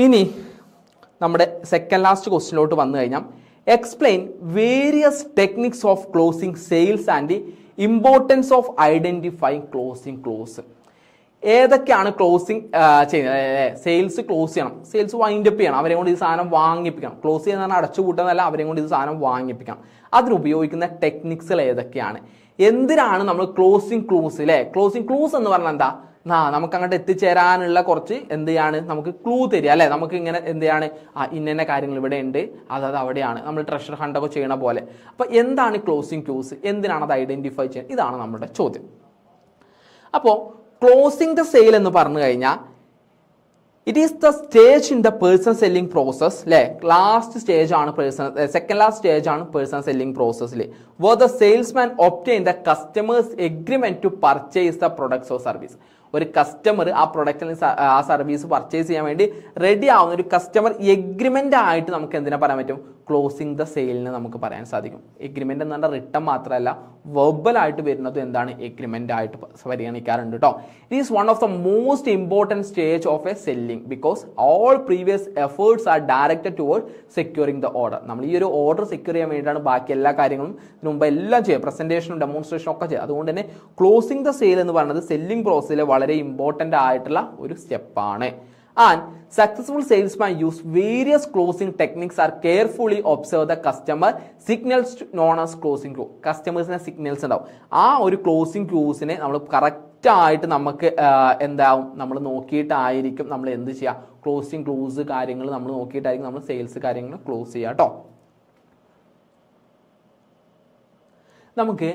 ഇനി നമ്മുടെ second last ക്വസ്റ്റിലോട്ട് വന്നു കഴിഞ്ഞാൽ explain various techniques of closing sales and importance of identifying closing close. ഏതൊക്കെയാണ് ക്ലോസിംഗ് ചെയ്യുന്നത്? സെയിൽസ് ക്ലോസ് ചെയ്യണം, സെയിൽസ് വൈൻഡ് അപ്പ് ചെയ്യണം, അവരെ കൊണ്ട് ഈ സാധനം വാങ്ങിപ്പിക്കണം. ക്ലോസ് ചെയ്യുന്ന അടച്ചു കൂട്ടുന്നതല്ല, അവരെ കൊണ്ട് ഇത് സാധനം വാങ്ങിപ്പിക്കണം. അതിനുപയോഗിക്കുന്ന ടെക്നിക്സുകൾ ഏതൊക്കെയാണ്? എന്തിനാണ് നമ്മൾ ക്ലോസിംഗ് ക്ലൂസ് അല്ലേ? ക്ലോസിംഗ് ക്ലൂസ് എന്ന് പറഞ്ഞാൽ എന്താ? നമുക്ക് അങ്ങോട്ട് എത്തിച്ചേരാനുള്ള കുറച്ച് എന്ത് ചെയ്യാണ് നമുക്ക് ക്ലൂ തരിക അല്ലേ? നമുക്ക് ഇങ്ങനെ എന്ത് ചെയ്യാണ്, ഇന്ന കാര്യങ്ങൾ ഇവിടെ ഉണ്ട്, അത് അവിടെയാണ്, നമ്മൾ ട്രഷർ ഹണ്ടൊക്കെ ചെയ്യണ പോലെ. അപ്പോൾ എന്താണ് ക്ലോസിംഗ് ക്ലൂസ്, എന്തിനാണ് അത് ഐഡന്റിഫൈ ചെയ്യുന്നത്? ഇതാണ് നമ്മുടെ ചോദ്യം. അപ്പോൾ ക്ലോസിംഗ് ദ സെയിൽ എന്ന് പറഞ്ഞു കഴിഞ്ഞാൽ it is the stage in the person selling process അല്ലേ? ലാസ്റ്റ് സ്റ്റേജ് ആണ് സെക്കൻഡ് ലാസ്റ്റ് സ്റ്റേജ് ആണ് പേഴ്സൺ സെല്ലിംഗ് പ്രോസസ്സിൽ where the salesman obtain the customers agreement to purchase the products or service. ഒരു customer ആ product ആ service purchase ചെയ്യാൻ വേണ്ടി ready ആവുന്ന ഒരു കസ്റ്റമർ എഗ്രിമെന്റ് ആയിട്ട് നമുക്ക് എന്തിനാ പറയാൻ പറ്റും? ക്ലോസിംഗ് ദ സെയിലിന് നമുക്ക് പറയാൻ സാധിക്കും. എഗ്രിമെന്റ് എന്ന് പറഞ്ഞാൽ റിട്ടൺ മാത്രമല്ല, വെർബൽ ആയിട്ട് വരുന്നത് എന്താണ്? എഗ്രിമെന്റ് ആയിട്ട് പരിഗണിക്കാറുണ്ട് കേട്ടോ. It is one of the most important stage of A selling because all previous efforts R directed toward securing the order. നമ്മൾ ഈ ഒരു ഓർഡർ സെക്യൂർ ചെയ്യാൻ വേണ്ടിയിട്ടാണ് ബാക്കി എല്ലാ കാര്യങ്ങളും ഇതിനു മുമ്പ് എല്ലാം ചെയ്യുക, പ്രസന്റേഷനും ഡെമോൺസ്ട്രേഷനും ഒക്കെ ചെയ്യുക. അതുകൊണ്ട് തന്നെ ക്ലോസിംഗ് ദ സെയിൽ എന്ന് പറയുന്നത് സെല്ലിംഗ് പ്രോസസ്സിലെ വളരെ ഇമ്പോർട്ടൻ്റ് ആയിട്ടുള്ള ഒരു സ്റ്റെപ്പാണ്. And successful salesman use various closing techniques are carefully observe the customer signals known as closing clue. കസ്റ്റമേഴ്സിന് സിഗ്നൽസ് ഉണ്ടാവും. ആ ഒരു ക്ലോസിംഗ് ക്ലൂസിനെ നമ്മൾ കറക്റ്റ് ആയിട്ട് നമുക്ക് എന്താവും നമ്മൾ നോക്കിയിട്ടായിരിക്കും നമ്മൾ എന്ത് ചെയ്യുക? ക്ലോസിംഗ് ക്ലൂസ് കാര്യങ്ങൾ നമ്മൾ നോക്കിയിട്ടായിരിക്കും നമ്മൾ സെയിൽസ് കാര്യങ്ങൾ ക്ലോസ് ചെയ്യുക കേട്ടോ. നമുക്ക്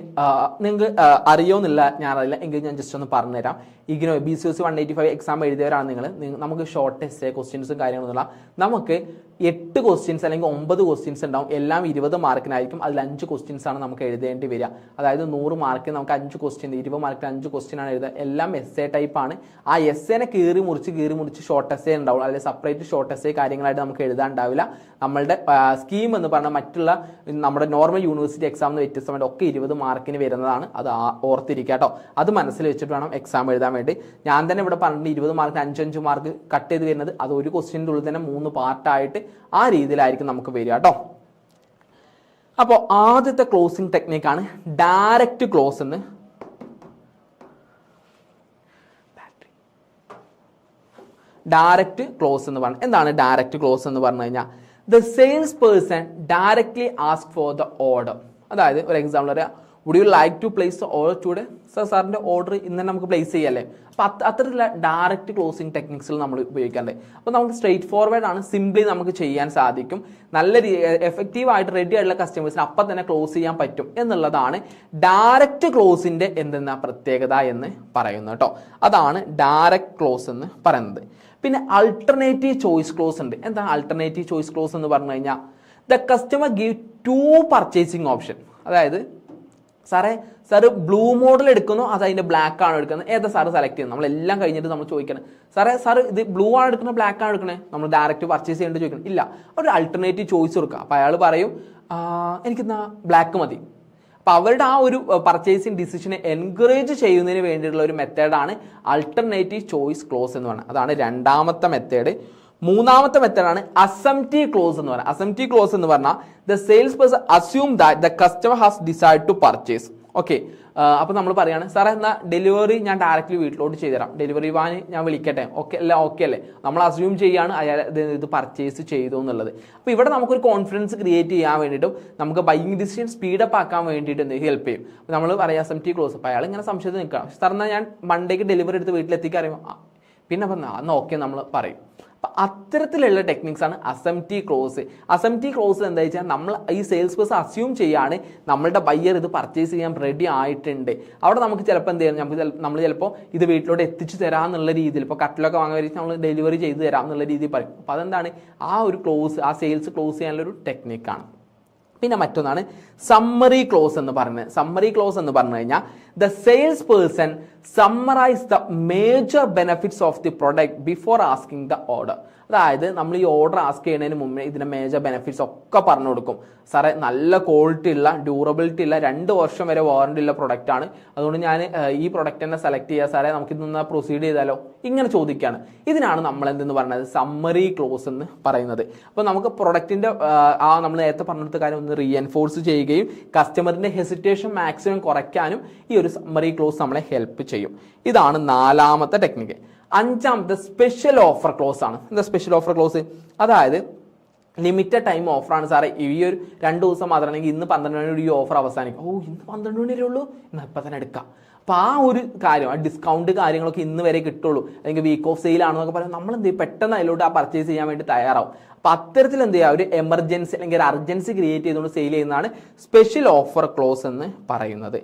നിങ്ങൾക്ക് അറിയോന്നില്ല, ഞാനറിയില്ല എങ്കിൽ ഞാൻ ജസ്റ്റ് ഒന്ന് പറഞ്ഞുതരാം. ഇഗ്നോ BCOC 185 എക്സാം എഴുതിയവരാണ് നിങ്ങൾ. നമുക്ക് ഷോർട്ട് എസ്സേ ക്വസ്റ്റ്യൻസും കാര്യങ്ങളൊന്നുമില്ല. നമുക്ക് 8 ക്വസ്റ്റ്യൻസ് അല്ലെങ്കിൽ 9 ക്വസ്റ്റ്യൻസ് ഉണ്ടാവും. എല്ലാം 20 മാർക്കിനായിരിക്കും. അതിൽ 5 ക്വസ്റ്റ്യൻസ് ആണ് നമുക്ക് എഴുതേണ്ടി വരിക. അതായത് 100 മാർക്കിന് നമുക്ക് 5 ക്വസ്റ്റ്യൻ, 20 മാർക്കിന് 5 ക്വസ്റ്റ്യൻ ആണ് എഴുതുക. എല്ലാം എസ്സേ ടൈപ്പാണ്. ആ എസ്സേനെ കീറി മുറിച്ച് ഷോർട്ട് എസ്സേ ഉണ്ടാവും. അല്ലെങ്കിൽ സെപ്പറേറ്റ് ഷോർട്ട് എസ്സേ കാര്യങ്ങളായിട്ട് നമുക്ക് എഴുതാണ്ടാവില്ല. നമ്മളുടെ സ്കീം എന്ന് പറഞ്ഞാൽ മറ്റുള്ള നമ്മുടെ നോർമൽ യൂണിവേഴ്സിറ്റി എക്സാമിന് വ്യത്യസ്തമായിട്ട് ഒക്കെ 20 മാർക്കിന് വരുന്നതാണ്. അത് ഓർത്തിരിക്കുക കേട്ടോ. അത് മനസ്സിൽ വെച്ചിട്ട് വേണം എക്സാം എഴുതാൻ വേണ്ടി. ഞാൻ തന്നെ ഇവിടെ പറഞ്ഞിട്ട് 20 മാർക്കിന് 5 മാർക്ക് കട്ട് ചെയ്ത് വരുന്നത് അത് ഒരു ക്വസ്റ്റ്യൻ്റെ ഉള്ളിൽ തന്നെ 3 പാർട്ടായിട്ട് ആ രീതിയിലായിരിക്കും നമുക്ക് വരിക കേട്ടോ. അപ്പോൾ ആദ്യത്തെ ക്ലോസിംഗ് ടെക്നിക്കാണ് ഡയറക്റ്റ് ക്ലോസ് എന്ന്. ഡയറക്റ്റ് ക്ലോസ് എന്ന് പറഞ്ഞാൽ എന്താണ്? ഡയറക്റ്റ് ക്ലോസ് എന്ന് പറഞ്ഞു കഴിഞ്ഞാൽ the sales person directly ask for the order. അതായത് ഒരു എക്സാമ്പിൾ പറയാം, would you like to place the order today? സാറിൻ്റെ ഓർഡർ ഇന്ന് തന്നെ നമുക്ക് പ്ലേസ് ചെയ്യല്ലേ? അപ്പോൾ അത്തരത്തിലുള്ള ഡയറക്റ്റ് ക്ലോസിംഗ് ടെക്നിക്സിൽ നമ്മൾ ഉപയോഗിക്കാറുണ്ട്. അപ്പോൾ നമുക്ക് സ്ട്രെയിറ്റ് ഫോർവേഡ് ആണ്, സിംപ്ലി നമുക്ക് ചെയ്യാൻ സാധിക്കും. നല്ല എഫക്റ്റീവായിട്ട് റെഡി ആയിട്ടുള്ള കസ്റ്റമേഴ്സിന് അപ്പം തന്നെ ക്ലോസ് ചെയ്യാൻ പറ്റും എന്നുള്ളതാണ് ഡയറക്റ്റ് ക്ലോസിൻ്റെ എന്തെന്ന പ്രത്യേകത എന്ന് പറയുന്നത് കേട്ടോ. അതാണ് ഡയറക്റ്റ് ക്ലോസ് എന്ന് പറയുന്നത്. പിന്നെ അൾട്ടർനേറ്റീവ് ചോയ്സ് ക്ലോസ് ഉണ്ട്. എന്താണ് അൾട്ടർനേറ്റീവ് ചോയ്സ് ക്ലോസ് എന്ന് പറഞ്ഞു കഴിഞ്ഞാൽ the customer give 2 purchasing option. അതായത് സാറ് ബ്ലൂ മോഡൽ എടുക്കുന്നു, അത് അതിൻ്റെ ബ്ലാക്ക് ആണ് എടുക്കുന്നത്, ഏതാ സാറ് സെലക്ട് ചെയ്യുന്നത്? നമ്മളെല്ലാം കഴിഞ്ഞിട്ട് നമ്മൾ ചോദിക്കണം, സാറ് ഇത് ബ്ലൂ ആണ് എടുക്കുന്നത് ബ്ലാക്ക് ആണ് എടുക്കണേ? നമ്മൾ ഡയറക്റ്റ് പർച്ചേസ് ചെയ്യേണ്ടി ചോദിക്കണം? ഇല്ല, ഒരു അൾട്ടർനേറ്റീവ് ചോയ്സ് കൊടുക്കുക. അപ്പോൾ അയാൾ പറയും എനിക്കെന്നാ ബ്ലാക്ക് മതി. അപ്പോൾ അവരുടെ ആ ഒരു പർച്ചേസിങ് ഡിസിഷനെ എൻകറേജ് ചെയ്യുന്നതിന് വേണ്ടിയിട്ടുള്ള ഒരു മെത്തേഡാണ് അൾട്ടർനേറ്റീവ് ചോയ്സ് ക്ലോസ് എന്ന് പറയുന്നത്. അതാണ് രണ്ടാമത്തെ മെത്തേഡ്. മൂന്നാമത്തെ മെത്തേഡാണ് അസംപ്റ്റീവ് ക്ലോസ് എന്ന് പറയുന്നത്. അസംപ്റ്റീവ് ക്ലോസ് എന്ന് പറഞ്ഞാൽ the sales person assume that the customer has decide to purchase. Okay, അപ്പോൾ നമ്മൾ പറയാണ്, സാറേ എന്നാൽ ഡെലിവറി ഞാൻ ഡയറക്റ്റ്ലി വീട്ടിലോട്ട് ചെയ്തുതരാം, ഡെലിവറി വാൻ ഞാൻ വിളിക്കട്ടെ, ഓക്കെ അല്ലേ? നമ്മൾ അസ്യൂം ചെയ്യാണ് അയാൾ ഇത് പർച്ചേസ് ചെയ്തു എന്നുള്ളത്. അപ്പോൾ ഇവിടെ നമുക്കൊരു കോൺഫിഡൻസ് ക്രിയേറ്റ് ചെയ്യാൻ വേണ്ടിയിട്ടും നമുക്ക് ബൈയിങ് ഡിസിഷൻ സ്പീഡപ്പ് ആക്കാൻ വേണ്ടിയിട്ട് എന്ത് ഹെൽപ്പ് ചെയ്യും. അപ്പോൾ നമ്മൾ പറയാം അസംപ്റ്റീവ് ക്ലോസ്. അപ്പോൾ അയാൾ ഇങ്ങനെ സംശയത്തിൽ നിൽക്കാം, സാർ എന്നാൽ ഞാൻ മണ്ടേക്ക് ഡെലിവറി എടുത്ത് വീട്ടിലെത്തിക്കാൻ അറിയുമ്പോൾ പിന്നെ അപ്പം അന്ന് ഓക്കെ നമ്മൾ പറയും. അപ്പം അത്തരത്തിലുള്ള ടെക്നിക്സാണ് അസംപ്റ്റീവ് ക്ലോസ്. അസംപ്റ്റീവ് ക്ലോസ് എന്താ വെച്ചാൽ നമ്മൾ ഈ സെയിൽസ് പേഴ്സൺ അസ്യൂം ചെയ്യാണ് നമ്മളുടെ ബയ്യർ ഇത് പർച്ചേസ് ചെയ്യാൻ റെഡി ആയിട്ടുണ്ട്. അവിടെ നമുക്ക് ചിലപ്പോൾ എന്ത് ചെയ്യാം, നമ്മൾ ചിലപ്പോൾ ഇത് വീട്ടിലോട്ട് എത്തിച്ചു തരാമെന്നുള്ള രീതിയിൽ, ഇപ്പോൾ കട്ടിലൊക്കെ വാങ്ങാൻ വേണ്ടി നമ്മൾ ഡെലിവറി ചെയ്ത് തരാം എന്നുള്ള രീതിയിൽ പറയും. അപ്പോൾ അതെന്താണ് ആ ഒരു ക്ലോസ്, ആ സെയിൽസ് ക്ലോസ് ചെയ്യാനുള്ളൊരു ടെക്നിക്കാണ്. പിന്നെ മറ്റൊന്നാണ് സമ്മറി ക്ലോസ് എന്ന് പറയുന്നത്. സമ്മറി ക്ലോസ് എന്ന് പറഞ്ഞു കഴിഞ്ഞാൽ the sales person summarise the major benefits of the product before asking the order. അതായത് നമ്മൾ ഈ ഓർഡർ ആസ്ക് ചെയ്യുന്നതിന് മുമ്പേ ഇതിന്റെ മേജർ ബെനിഫിറ്റ്സ് ഒക്കെ പറഞ്ഞു കൊടുക്കും. സാറേ നല്ല ക്വാളിറ്റി ഉള്ള ഡ്യൂറബിലിറ്റി ഉള്ള 2 വർഷം വരെ വാറണ്ടി ഉള്ള പ്രൊഡക്റ്റ് ആണ്, അതുകൊണ്ട് ഞാൻ ഈ പ്രൊഡക്റ്റ് തന്നെ സെലക്ട് ചെയ്യുക സാറേ, നമുക്ക് ഇതൊന്ന് പ്രൊസീഡ് ചെയ്താലോ, ഇങ്ങനെ ചോദിക്കുകയാണ്. ഇതിനാണ് നമ്മൾ എന്തെന്ന് പറയുന്നത് സമ്മറി ക്ലോസ് എന്ന് പറയുന്നത്. അപ്പോൾ നമുക്ക് പ്രൊഡക്റ്റിന്റെ നമ്മൾ നേരത്തെ പറഞ്ഞെടുത്ത കാര്യം ഒന്ന് റീഎൻഫോഴ്സ് ചെയ്യുകയും കസ്റ്റമറിന്റെ ഹെസിറ്റേഷൻ മാക്സിമം കുറയ്ക്കാനും ഈ ഒരു സമ്മറി ക്ലോസ് നമ്മളെ ഹെൽപ്പ് ചെയ്യും. ഇതാണ് 4ാമത്തെ ടെക്നിക്ക്. 5ാമത്തെ സ്പെഷ്യൽ ഓഫർ ക്ലോസ് ആണ്. എന്താ സ്പെഷ്യൽ ഓഫർ ക്ലോസ്? അതായത് ലിമിറ്റഡ് ടൈം ഓഫറാണ് സാറേ, ഈ ഒരു 2 ദിവസം മാത്രമാണെങ്കിൽ ഇന്ന് 12 മണി ഈ ഓഫർ അവസാനിക്കും. ഇന്ന് 12 മണി വരെ ഉള്ളൂ, എന്നാൽ ഇപ്പം തന്നെ എടുക്കാം. അപ്പോൾ ആ ഒരു കാര്യം, ആ ഡിസ്കൗണ്ട് കാര്യങ്ങളൊക്കെ ഇന്ന് വരെ കിട്ടുള്ളൂ, അല്ലെങ്കിൽ വീക്ക് ഓഫ് സെയിൽ ആണെന്നൊക്കെ പറയാം, നമ്മൾ എന്ത് ചെയ്യും, പെട്ടെന്ന് അതിലോട്ട് ആ പർച്ചേസ് ചെയ്യാൻ വേണ്ടി തയ്യാറാവും. അപ്പോൾ അത്തരത്തിൽ എന്ത് ചെയ്യുക, ഒരു എമർജൻസി അല്ലെങ്കിൽ ഒരു അർജൻസി ക്രിയേറ്റ് ചെയ്തുകൊണ്ട് സെയിൽ ചെയ്യുന്നതാണ് സ്പെഷ്യൽ ഓഫർ ക്ലോസ് എന്ന് പറയുന്നത്.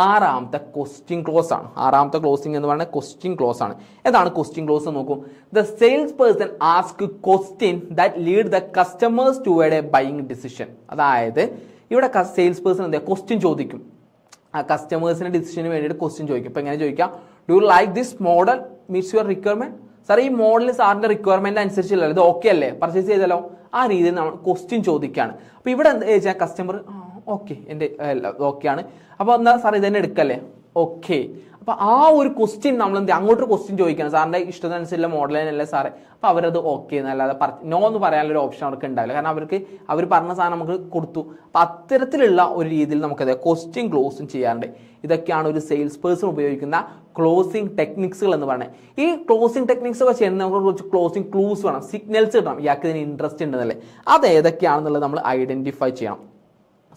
6ാമത്തെ ക്വസ്റ്റ്യൻ ക്ലോസ് ആണ്. 6ാമത്തെ ക്ലോസിംഗ് എന്ന് പറയുന്നത് ക്വസ്റ്റ്യൻ ക്ലോസ് ആണ്. ഏതാണ് ക്വസ്റ്റ്യൻ ക്ലോസ് നോക്കൂ. The sales person ask question that lead the customers toward A buying decision. അതായത് ഇവിടെ സെയിൽസ് പേഴ്സൺ എന്താ ക്വസ്റ്റ്യൻ ചോദിക്കും, ആ കസ്റ്റമേഴ്സിന്റെ ഡിസിഷന് വേണ്ടിയിട്ട് ക്വസ്റ്റ്യൻ ചോദിക്കും. ഇപ്പം എങ്ങനെ ചോദിക്കാം, do you like this model meats your requirement. Sir ഈ മോഡൽ സാറിന്റെ റിക്വയർമെന്റ് അനുസരിച്ചല്ലോ, ഇത് ഓക്കെ അല്ലേ, പർച്ചേസ് ചെയ്തല്ലോ, ആ രീതിയിൽ നമ്മൾ ക്വസ്റ്റ്യൻ ചോദിക്കുകയാണ്. അപ്പോൾ ഇവിടെ എന്താ ചോദിച്ചാൽ കസ്റ്റമർ ഓക്കെ എൻ്റെ ഓക്കെയാണ്, അപ്പോൾ എന്താ സാർ ഇതന്നെ എടുക്കല്ലേ, ഓക്കെ. അപ്പോൾ ആ ഒരു ക്വസ്റ്റ്യൻ നമ്മൾ എന്ത് അങ്ങോട്ടൊരു ക്വസ്റ്റ്യൻ ചോദിക്കണം, സാറിൻ്റെ ഇഷ്ടത്തിനനുസരിച്ചുള്ള മോഡൽ തന്നെയല്ലേ സാറേ, അപ്പോൾ അവരത് ഓക്കെ എന്നല്ലാതെ നോ എന്ന് പറയാനുള്ളൊരു ഓപ്ഷൻ അവർക്ക് ഉണ്ടാവില്ല, കാരണം അവർ പറഞ്ഞ സാധനം നമുക്ക് കൊടുത്തു. അപ്പോൾ അത്തരത്തിലുള്ള ഒരു രീതിയിൽ നമുക്കത് ക്വസ്റ്റ്യൻ ക്ലോസും ചെയ്യാറുണ്ട്. ഇതൊക്കെയാണ് ഒരു സെയിൽസ് പേഴ്സൺ ഉപയോഗിക്കുന്ന ക്ലോസിംഗ് ടെക്നിക്സുകൾ എന്ന് പറയുന്നത്. ഈ ക്ലോസിംഗ് ടെക്നിക്സ് ഒക്കെ ചെയ്യുന്നത് നമുക്ക് കുറച്ച് ക്ലോസിംഗ് ക്ലൂസ് വേണം, സിഗ്നൽസ് കിട്ടണം, ഇയാൾക്ക് ഇതിന് ഇൻട്രസ്റ്റ് ഉണ്ടെന്നല്ലേ, അത് ഏതൊക്കെയാണെന്നുള്ളത് നമ്മൾ ഐഡന്റിഫൈ ചെയ്യണം.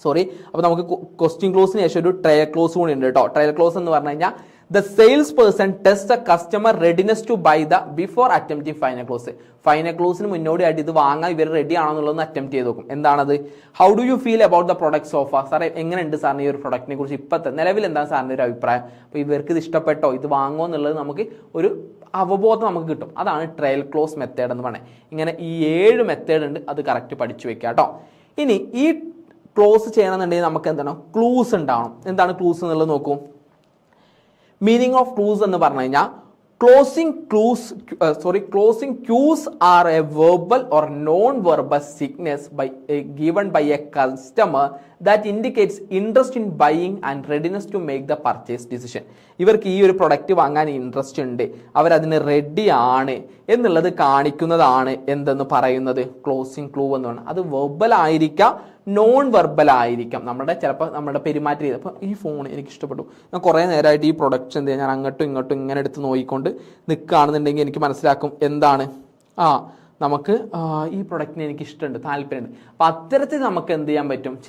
അപ്പോൾ നമുക്ക് ക്വസ്റ്റ്യൻ ക്ലോസിന് ശേഷം ഒരു ട്രയൽ ക്ലോസ് കൂടി ഉണ്ട് കേട്ടോ. ട്രയൽ ക്ലോസ് എന്ന് പറഞ്ഞു കഴിഞ്ഞാൽ the sales person test the customer readiness to buy the before attempting final close. Final ക്ലോസിന് മുന്നോടിയായിട്ട് ഇത് വാങ്ങാൻ ഇവർ റെഡി ആണോ എന്നുള്ളതൊന്ന് അറ്റംപ്റ്റ് ചെയ്ത് നോക്കും. എന്താണത്? How do you feel about the product sofa. സാറേ എങ്ങനെയുണ്ട് സാറിന് ഈ ഒരു പ്രൊഡക്റ്റിനെ കുറിച്ച് ഇപ്പോഴത്തെ നിലവിൽ എന്താണ് സാറിൻ്റെ ഒരു അഭിപ്രായം, അപ്പോൾ ഇവർക്ക് ഇത് ഇഷ്ടപ്പെട്ടോ, ഇത് വാങ്ങുമോ എന്നുള്ളത് നമുക്ക് ഒരു അവബോധം നമുക്ക് കിട്ടും. അതാണ് ട്രയൽ ക്ലോസ് മെത്തേഡ് എന്ന് പറയുന്നത്. ഇങ്ങനെ ഈ 7 മെത്തേഡ് ഉണ്ട്, അത് കറക്റ്റ് പഠിച്ചു വെക്കുക കേട്ടോ. ഇനി ഈ ക്ലോസ് ചെയ്യണമെന്നുണ്ടെങ്കിൽ നമുക്ക് എന്താണ് ക്ലൂസ് ഉണ്ടാവണം. എന്താണ് ക്ലൂസ് എന്നുള്ളത് നോക്കൂ. മീനിങ് ഓഫ് ക്ലൂസ് എന്ന് പറഞ്ഞു കഴിഞ്ഞാൽ closing cues are a verbal or non verbal signals given by a customer that indicates interest in buying and readiness to make the purchase decision. ഇവർക്ക് ഈ ഒരു പ്രൊഡക്റ്റ് വാങ്ങാൻ ഇൻട്രസ്റ്റ് ഉണ്ട്, അവരതിന് റെഡി ആണ് എന്നുള്ളത് കാണിക്കുന്നതാണ് എന്തെന്ന് പറയുന്നത് ക്ലോസിംഗ് ക്ലൂ എന്ന് പറയുന്നത്. അത് വെർബൽ ആയിരിക്കാം, നോൺ വെർബൽ ആയിരിക്കാം. ചിലപ്പോൾ നമ്മുടെ പെരുമാറ്റ രീതി. അപ്പോൾ ഈ ഫോൺ എനിക്ക് ഇഷ്ടപ്പെട്ടു, ഞാൻ കുറേ നേരമായിട്ട് ഈ പ്രൊഡക്റ്റ് എന്ത് ചെയ്യാം, ഞാൻ അങ്ങോട്ടും ഇങ്ങോട്ടും ഇങ്ങനെ എടുത്ത് നോക്കിക്കൊണ്ട് നിൽക്കുകയാണെന്നുണ്ടെങ്കിൽ എനിക്ക് മനസ്സിലാക്കും എന്താണ് നമുക്ക് ഈ പ്രൊഡക്റ്റിന് എനിക്ക് ഇഷ്ടമുണ്ട്, താല്പര്യമുണ്ട്. അപ്പം അത്തരത്തിൽ നമുക്ക് എന്ത്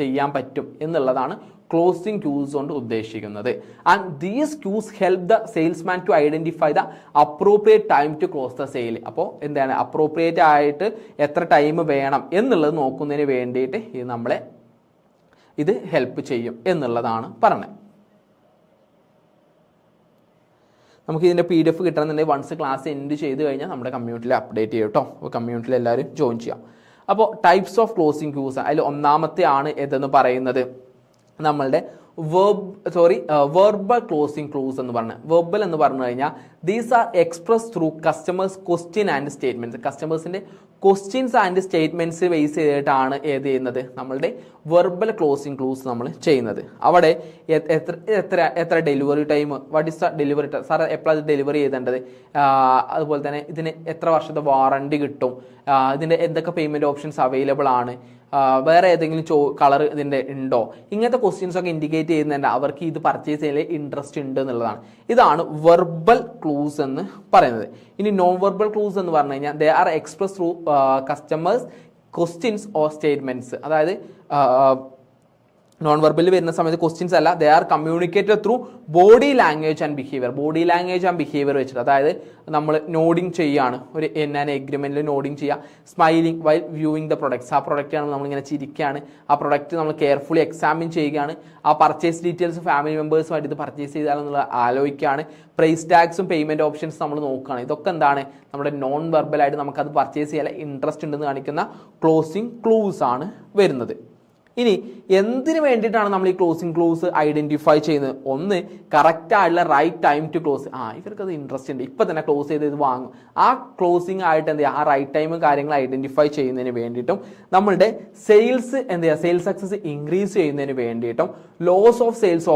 ചെയ്യാൻ പറ്റും എന്നുള്ളതാണ് ക്ലോസിംഗ് ക്യൂസ് കൊണ്ട് ഉദ്ദേശിക്കുന്നത്. And these cues help the salesman to identify the appropriate time to close the sale. അപ്പോൾ എന്താണ് അപ്രോപ്രിയേറ്റ് ആയിട്ട് എത്ര ടൈം വേണം എന്നുള്ളത് നോക്കുന്നതിന് വേണ്ടിയിട്ട് ഇത് ഹെൽപ്പ് ചെയ്യും എന്നുള്ളതാണ് പറഞ്ഞത്. നമുക്ക് ഇതിൻ്റെ PDF കിട്ടണമെന്നുണ്ടെങ്കിൽ വൺസ് ക്ലാസ് എൻഡ് ചെയ്ത് കഴിഞ്ഞാൽ നമ്മുടെ കമ്മ്യൂണിറ്റിയിൽ അപ്ഡേറ്റ് ചെയ്യും കേട്ടോ. അപ്പോൾ കമ്മ്യൂണിറ്റിയിൽ എല്ലാവരും ജോയിൻ ചെയ്യാം. അപ്പോൾ ടൈപ്സ് ഓഫ് ക്ലോസിംഗ് ക്യൂസ്, അതിൽ ഒന്നാമത്തെ ആണ് ഏതെന്ന് പറയുന്നത് നമ്മളുടെ വെർബൽ ക്ലോസിംഗ് ക്ലൂസ് എന്ന് പറഞ്ഞത്. വെർബൽ എന്ന് പറഞ്ഞു കഴിഞ്ഞാൽ these are express through customers question and statements. കസ്റ്റമേഴ്സിന്റെ ക്വസ്റ്റ്യൻസ് ആൻഡ് സ്റ്റേറ്റ്മെന്റ്സ് ബേസ് ചെയ്തിട്ടാണ് ചെയ്യുന്നത് നമ്മളുടെ വെർബൽ ക്ലോസിംഗ് ക്ലൂസ് നമ്മൾ ചെയ്യുന്നത്. അവിടെ എത്ര delivery time, what is the delivery time, sir എപ്പോഴാണ് ഡെലിവറി ചെയ്തേണ്ടത്, അതുപോലെ തന്നെ ഇതിന് എത്ര വർഷത്തെ വാറണ്ടി കിട്ടും, ഇതിൻ്റെ എന്തൊക്കെ പേയ്മെൻറ്റ് ഓപ്ഷൻസ് അവൈലബിൾ ആണ്, വേറെ ഏതെങ്കിലും കളർ ഇതിൻ്റെ ഉണ്ടോ, ഇങ്ങനത്തെ ക്വസ്റ്റ്യൻസ് ഒക്കെ ഇൻഡിക്കേറ്റ് ചെയ്യുന്നുണ്ട് അവർക്ക് ഇത് പർച്ചേസ് ചെയ്യാൻ ഇൻട്രസ്റ്റ് ഉണ്ട് എന്നുള്ളതാണ്. ഇതാണ് വെർബൽ ക്ലൂസ് എന്ന് പറയുന്നത്. ഇനി നോൺ വെർബൽ ക്ലൂസ് എന്ന് പറഞ്ഞു കഴിഞ്ഞാൽ they are express through customers questions or statements. അതായത് നോൺ വെർബലിൽ വരുന്ന സമയത്ത് ക്വസ്റ്റ്യൻസ് അല്ല, they are communicated through body language and behaviour. Body language and behaviour വെച്ചിട്ട്, അതായത് നമ്മൾ നോഡിങ് ചെയ്യുകയാണ്, ഒരു എഗ്രിമെന്റിൽ നോഡിങ് ചെയ്യുക, smiling while viewing the products. ആ പ്രൊഡക്റ്റാണ് നമ്മളിങ്ങനെ ചിരിക്കുകയാണ്, ആ പ്രൊഡക്റ്റ് നമ്മൾ കെയർഫുള്ളി എക്സാമിൻ ചെയ്യുകയാണ്, ആ പർച്ചേസ് ഡീറ്റെയിൽസ് ഫാമിലി മെമ്പേഴ്സുമായിട്ട് ഇത് പർച്ചേസ് ചെയ്താലെന്നുള്ള ആലോചിക്കുകയാണ്, പ്രൈസ് ടാഗ്സും പേയ്മെന്റ് ഓപ്ഷൻസ് നമ്മൾ നോക്കുകയാണ്. ഇതൊക്കെ എന്താണ് നമ്മുടെ നോൺ വെർബലായിട്ട് നമുക്കത് പർച്ചേസ് ചെയ്യാൻ ഇൻട്രസ്റ്റ് ഉണ്ടെന്ന് കാണിക്കുന്ന ക്ലോസിംഗ് ക്ലൂസ് ആണ് വരുന്നത്. ഇനി എന്തിനു വേണ്ടിയിട്ടാണ് നമ്മൾ ഈ ക്ലോസിംഗ് ക്ലോസ് ഐഡന്റിഫൈ ചെയ്യുന്നത്? ഒന്ന്, കറക്റ്റ് ആയിട്ടുള്ള റൈറ്റ് ടൈം ടു ക്ലോസ്. ഇവർക്ക് അത് ഇൻട്രസ്റ്റ് ഉണ്ട്, ഇപ്പൊ തന്നെ ക്ലോസ് ചെയ്ത് ഇത് വാങ്ങും. ആ ക്ലോസിംഗ് ആയിട്ട് എന്ത് ചെയ്യുക, ആ റൈറ്റ് ടൈമും കാര്യങ്ങൾ ഐഡന്റിഫൈ ചെയ്യുന്നതിന് വേണ്ടിയിട്ടും നമ്മളുടെ സെയിൽസ് എന്ത് ചെയ്യുക, സെയിൽസ് സക്സസ് ഇൻക്രീസ് ചെയ്യുന്നതിന് വേണ്ടിയിട്ടും loss of sales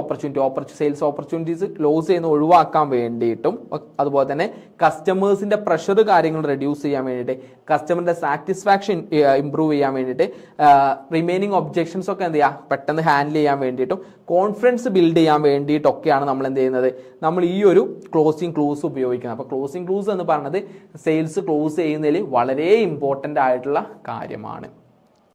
sales opportunities loss ചെയ്യുന്ന ഒഴിവാക്കാൻ വേണ്ടിയിട്ടും അതുപോലെ തന്നെ കസ്റ്റമേഴ്സിന്റെ പ്രഷർ കാര്യങ്ങൾ റെഡ്യൂസ് ചെയ്യാൻ വേണ്ടിയിട്ട് കസ്റ്റമറിന്റെ സാറ്റിസ്ഫാക്ഷൻ ഇംപ്രൂവ് ചെയ്യാൻ വേണ്ടിയിട്ട് റിമൈനിങ് ഒബ്ജെക്ഷൻസ് ഒക്കെ എന്ത് ചെയ്യുക പെട്ടെന്ന് ഹാൻഡിൽ ചെയ്യാൻ വേണ്ടിയിട്ടും കോൺഫിഡൻസ് ബിൽഡ് ചെയ്യാൻ വേണ്ടിയിട്ടൊക്കെയാണ് നമ്മൾ എന്ത് ചെയ്യുന്നത്, നമ്മൾ ഈ ഒരു ക്ലോസിംഗ് ക്ലൂസ് ഉപയോഗിക്കുന്നത്. അപ്പോൾ ക്ലോസിംഗ് ക്ലൂസ് എന്ന് പറയുന്നത് സെയിൽസ് ക്ലോസ് ചെയ്യുന്നതിൽ വളരെ ഇമ്പോർട്ടൻ്റ് ആയിട്ടുള്ള കാര്യമാണ്.